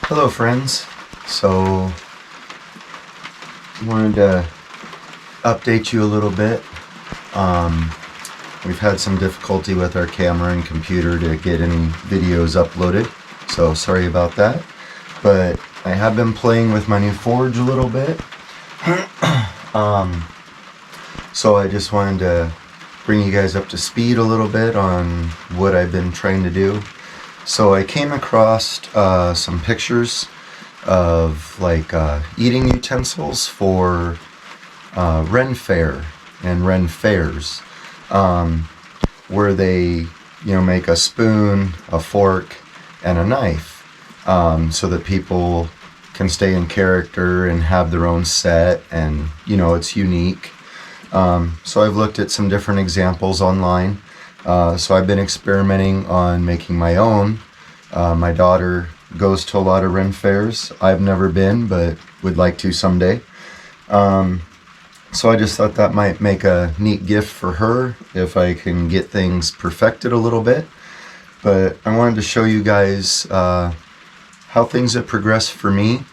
Hello friends, so wanted to update you a little bit. We've had some difficulty with our camera and computer to get any videos uploaded, so sorry about that. But I have been playing with my new Forge a little bit. So I just wanted to bring you guys up to speed a little bit on what I've been trying to do. So I came across some pictures of like eating utensils for Ren Fair and Ren Fairs, where they make a spoon, a fork, and a knife, so that people can stay in character and have their own set, and it's unique. So I've looked at some different examples online. So I've been experimenting on making my own. My daughter goes to a lot of Ren fairs. I've never been, but would like to someday. So I just thought that might make a neat gift for her if I can get things perfected a little bit. But I wanted to show you guys how things have progressed for me.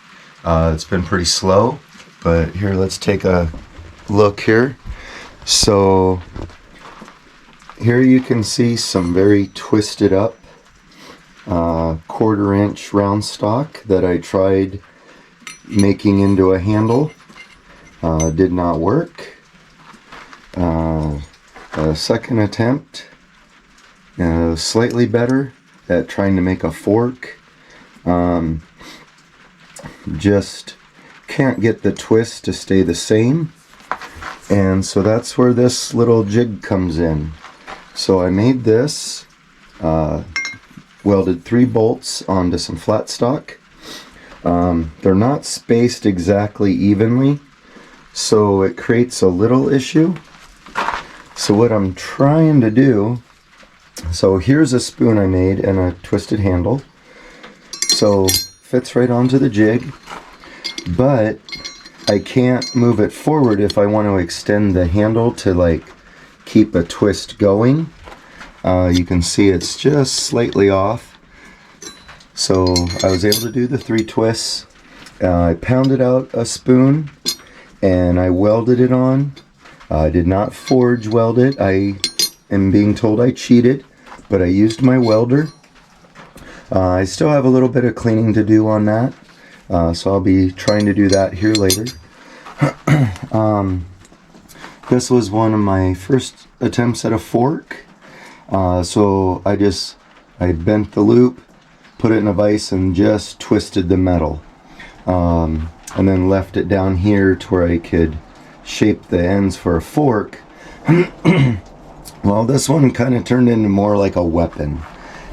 It's been pretty slow, but here, let's take a look here. So here you can see some very twisted up 1/4 inch round stock that I tried making into a handle. Did not work. A second attempt, slightly better at trying to make a fork. Just can't get the twist to stay the same. And so that's where this little jig comes in. So I made this, welded 3 bolts onto some flat stock. They're not spaced exactly evenly, so it creates a little issue. So what I'm trying to do, so here's a spoon I made and a twisted handle. So fits right onto the jig, but I can't move it forward if I want to extend the handle to like keep a twist going. You can see it's just slightly off. So I was able to do the 3 twists. I pounded out a spoon and I welded it on. I did not forge weld it. I am being told I cheated, but I used my welder. I still have a little bit of cleaning to do on that, so I'll be trying to do that here later. This was one of my first attempts at a fork. So I bent the loop, put it in a vise, and just twisted the metal. And then left it down here to where I could shape the ends for a fork. Well, this one kind of turned into more like a weapon.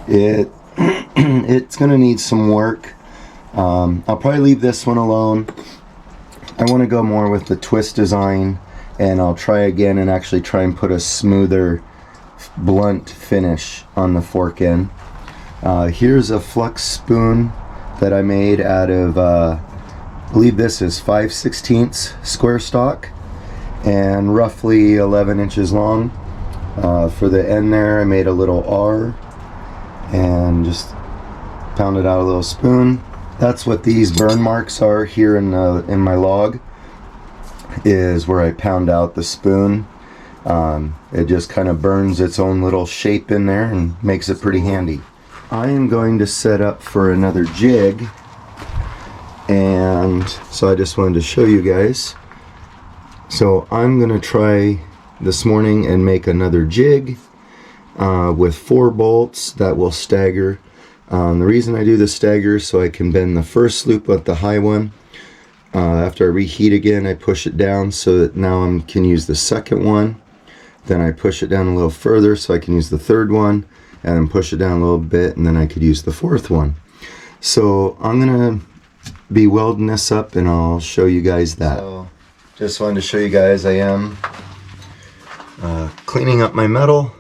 It's gonna need some work. I'll probably leave this one alone. I want to go more with the twist design, and I'll try again and actually try and put a smoother blunt finish on the fork end. Here's a flux spoon that I made out of I believe this is 5/16 square stock and roughly 11 inches long. For the end there, I made a little R and just pounded out a little spoon. That's what these burn marks are here in my log, is where I pound out the spoon. It just kind of burns its own little shape in there and makes it pretty handy. I am going to set up for another jig, and so I just wanted to show you guys. So I'm going to try this morning and make another jig with 4 bolts that will stagger. The reason I do the stagger is so I can bend the first loop at the high one. After I reheat again, I push it down so that now I can use the second one. Then I push it down a little further so I can use the third one, and then push it down a little bit, and then I could use the fourth one. So I'm gonna be welding this up, and I'll show you guys that. So just wanted to show you guys I am cleaning up my metal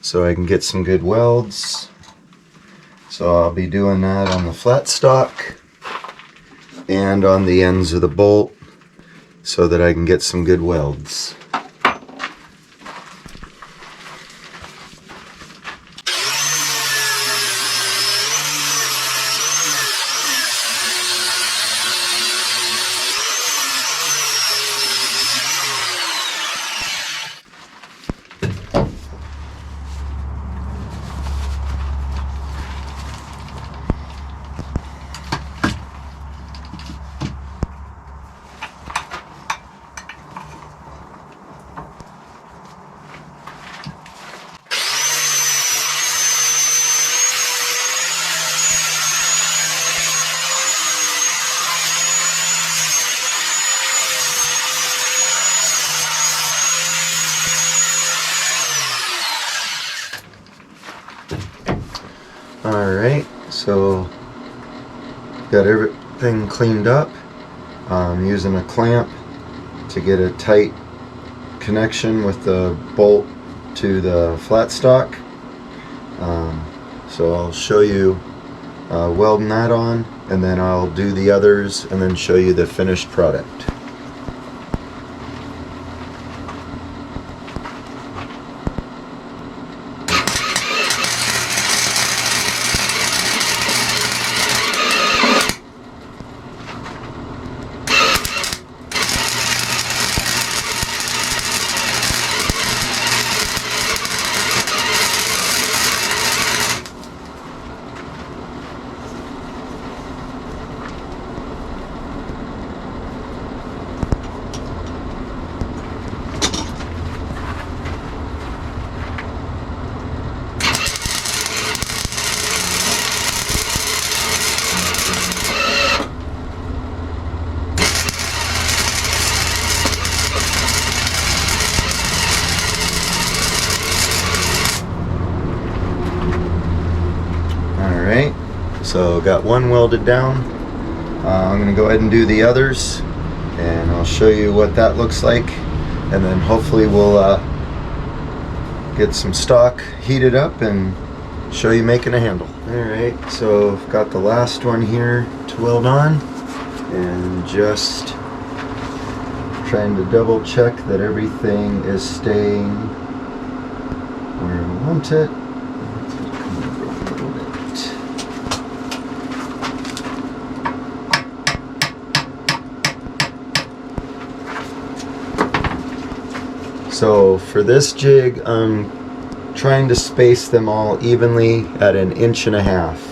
so I can get some good welds. So I'll be doing that on the flat stock and on the ends of the bolt so that I can get some good welds. got everything cleaned up. I'm using a clamp to get a tight connection with the bolt to the flat stock. So I'll show you welding that on, and then I'll do the others and then show you the finished product. Alright, so got one welded down. I'm going to go ahead and do the others, and I'll show you what that looks like, and then hopefully we'll get some stock heated up and show you making a handle. Alright, so I've got the last one here to weld on, and just trying to double check that everything is staying where I want it. So for this jig, I'm trying to space them all evenly at 1.5 inches.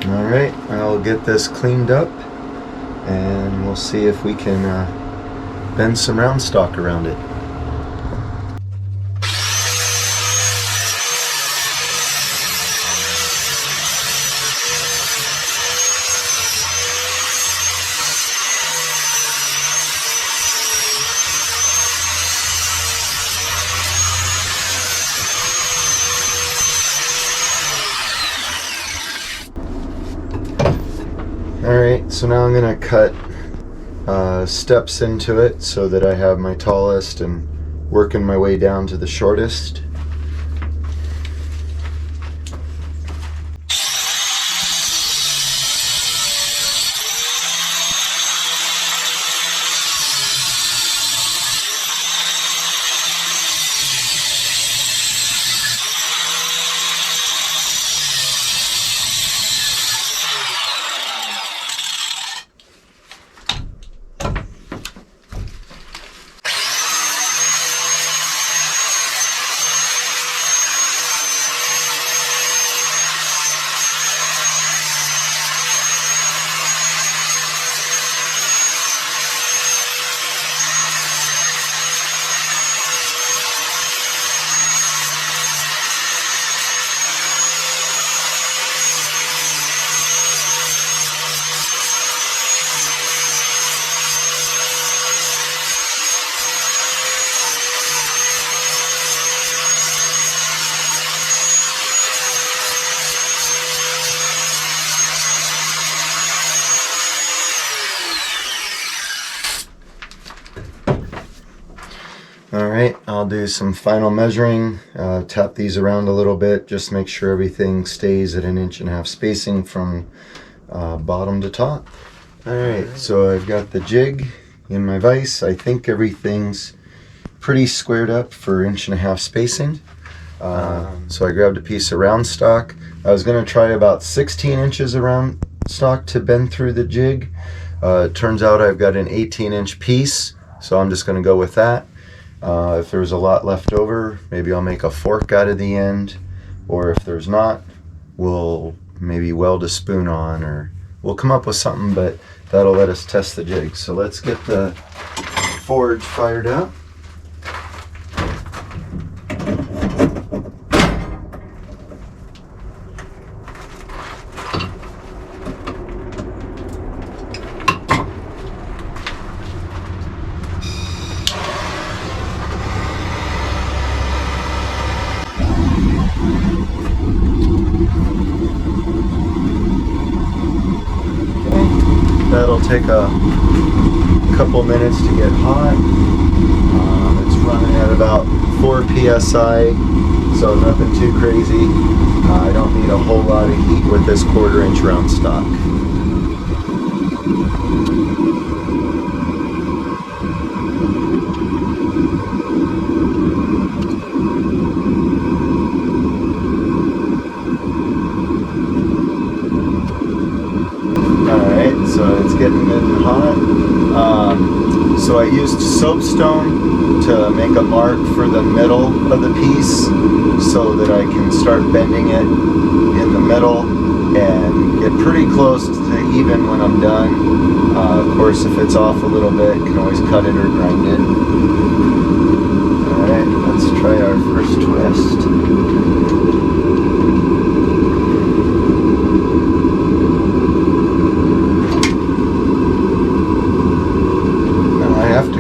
Alright, I'll get this cleaned up and we'll see if we can bend some round stock around it. Alright, so now I'm going to cut steps into it so that I have my tallest and working my way down to the shortest. Alright, I'll do some final measuring, tap these around a little bit, just make sure everything stays at 1.5 inch spacing from bottom to top. Alright, so I've got the jig in my vise. I think everything's pretty squared up for 1.5 inch spacing. So I grabbed a piece of round stock. I was going to try about 16 inches of round stock to bend through the jig. It turns out I've got an 18-inch piece, so I'm just going to go with that. If there's a lot left over, maybe I'll make a fork out of the end, or if there's not, we'll maybe weld a spoon on, or we'll come up with something, but that'll let us test the jig. So let's get the forge fired up. That'll take a couple minutes to get hot. It's running at about 4 psi, so nothing too crazy. I don't need a whole lot of heat with this 1/4 inch round stock. So it's getting good and hot. So I used soapstone to make a mark for the middle of the piece so that I can start bending it in the middle and get pretty close to even when I'm done. Of course, if it's off a little bit, you can always cut it or grind it. Alright, let's try our first twist.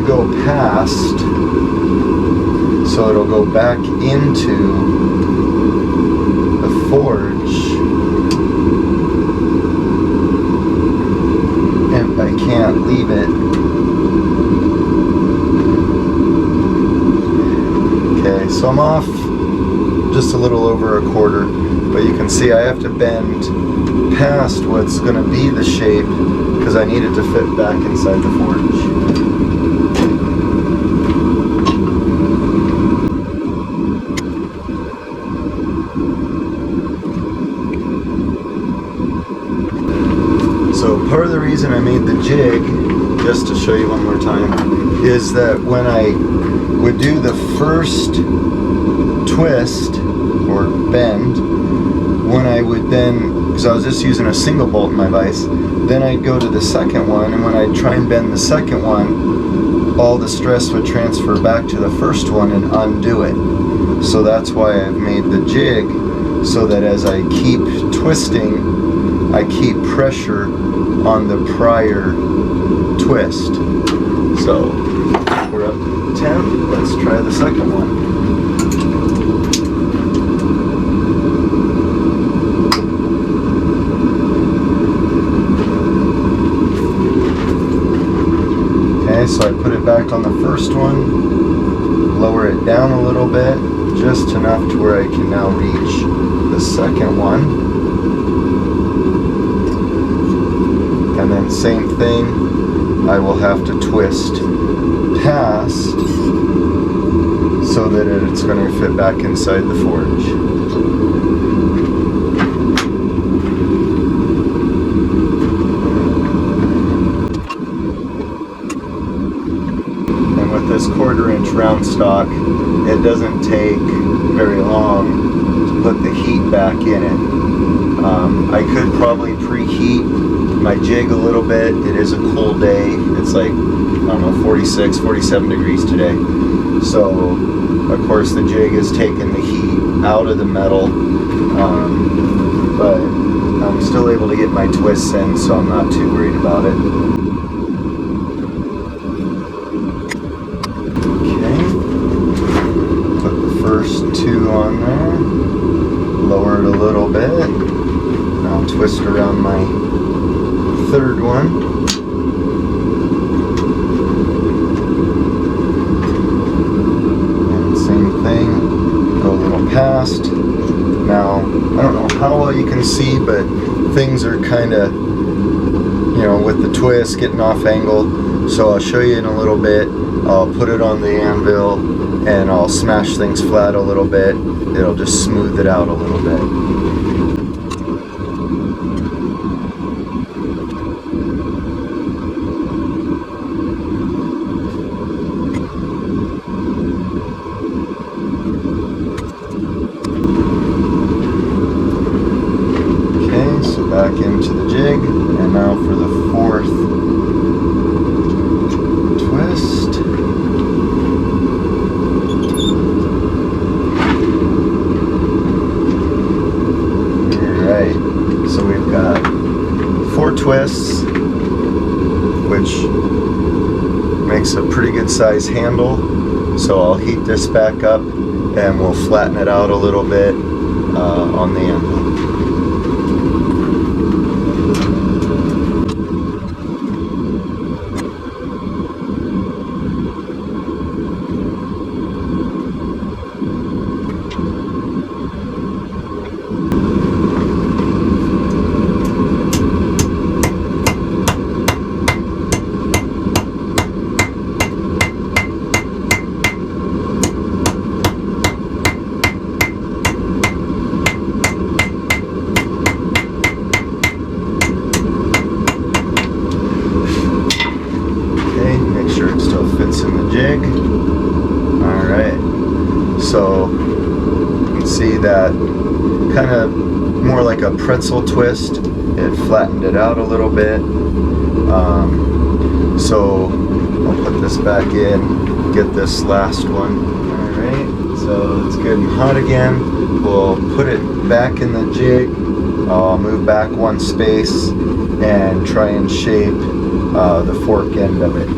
Go past, so it'll go back into the forge, and I can't leave it. Okay, so I'm off just a little over 1/4, but you can see I have to bend past what's going to be the shape because I need it to fit back inside the forge. So part of the reason I made the jig, just to show you one more time, is that when I would do the first twist or bend, when I would then, because I was just using a single bolt in my vise, then I'd go to the second one, and when I'd try and bend the second one, all the stress would transfer back to the first one and undo it. So that's why I've made the jig, so that as I keep twisting, I keep pressure on the prior twist. So we're up to 10. Let's try the second one. Okay, so I put it back on the first one, lower it down a little bit, just enough to where I can now reach the second one. And then same thing, I will have to twist past so that it's going to fit back inside the forge. And with this 1/4 inch round stock, it doesn't take very long to put the heat back in it. I could probably preheat my jig a little bit. It is a cool day. It's like, I don't know, 46, 47 degrees today. So, of course, the jig is taking the heat out of the metal, but I'm still able to get my twists in, so I'm not too worried about it. Okay, put the first two on there, lower it a little bit, and I'll twist around my third one. all you can see, but things are kind of, you know, with the twist getting off angle. So I'll show you in a little bit. I'll put it on the anvil and I'll smash things flat a little bit. It'll just smooth it out a little bit. Back into the jig, and now for the fourth twist. Alright, so we've got 4 twists, which makes a pretty good size handle. So I'll heat this back up and we'll flatten it out a little bit on the anvil. Fits in the jig. Alright, so you can see that kind of more like a pretzel twist. It flattened it out a little bit. So I'll put this back in, get this last one. Alright, so it's good and hot again. We'll put it back in the jig. I'll move back 1 space and try and shape the fork end of it.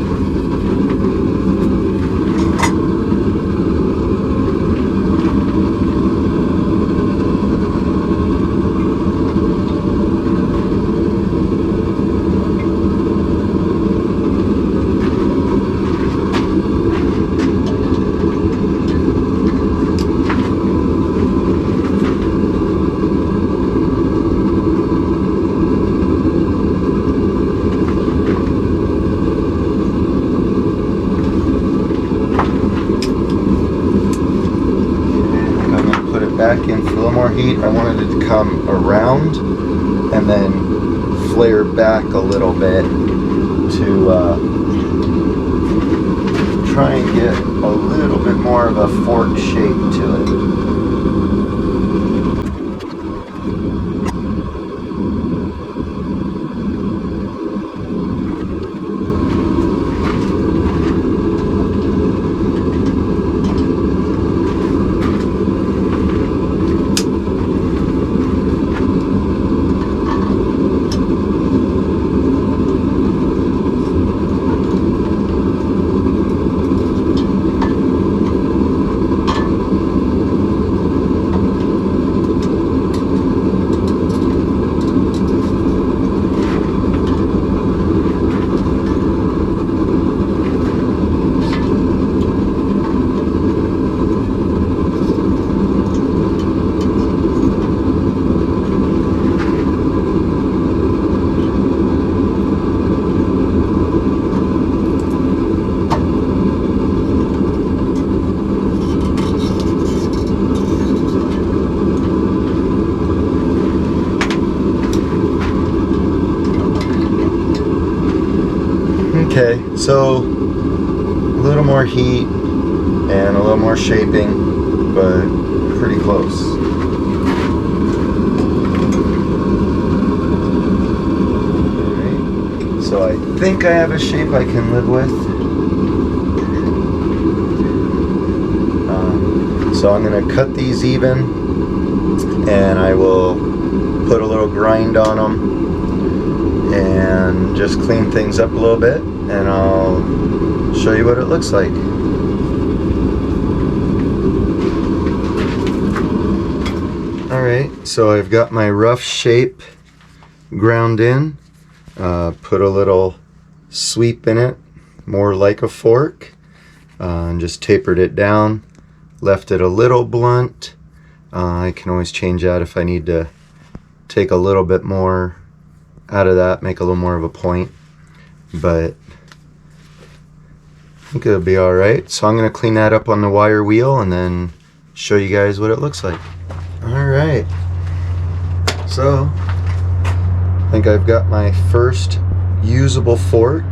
Back in for a little more heat. I wanted it to come around and then flare back a little bit to try and get a little bit more of a fork shape to it. Okay, so a little more heat and a little more shaping, but pretty close. Alright, so I think I have a shape I can live with. So I'm going to cut these even, and I will put a little grind on them and just clean things up a little bit, and I'll show you what it looks like. Alright, so I've got my rough shape ground in, put a little sweep in it, more like a fork, and just tapered it down, left it a little blunt. I can always change that if I need to take a little bit more out of that, make a little more of a point, but I think it'll be alright. So I'm going to clean that up on the wire wheel and then show you guys what it looks like. Alright, so I think I've got my first usable fork.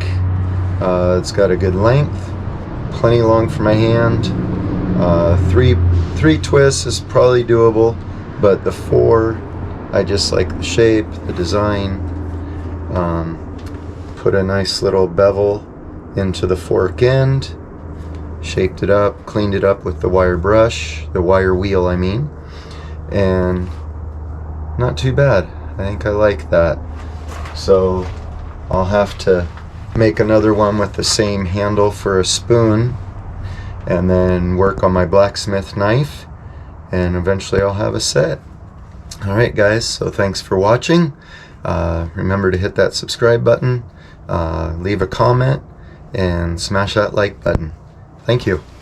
It's got a good length, plenty long for my hand. Three twists is probably doable, but the 4, I just like the shape, the design. Put a nice little bevel into the fork end, shaped it up, cleaned it up with the wire brush, the wire wheel I mean, and not too bad. I think I like that. So I'll have to make another one with the same handle for a spoon and then work on my blacksmith knife, and eventually I'll have a set. Alright guys, so thanks for watching. Remember to hit that subscribe button, leave a comment, and smash that like button. Thank you.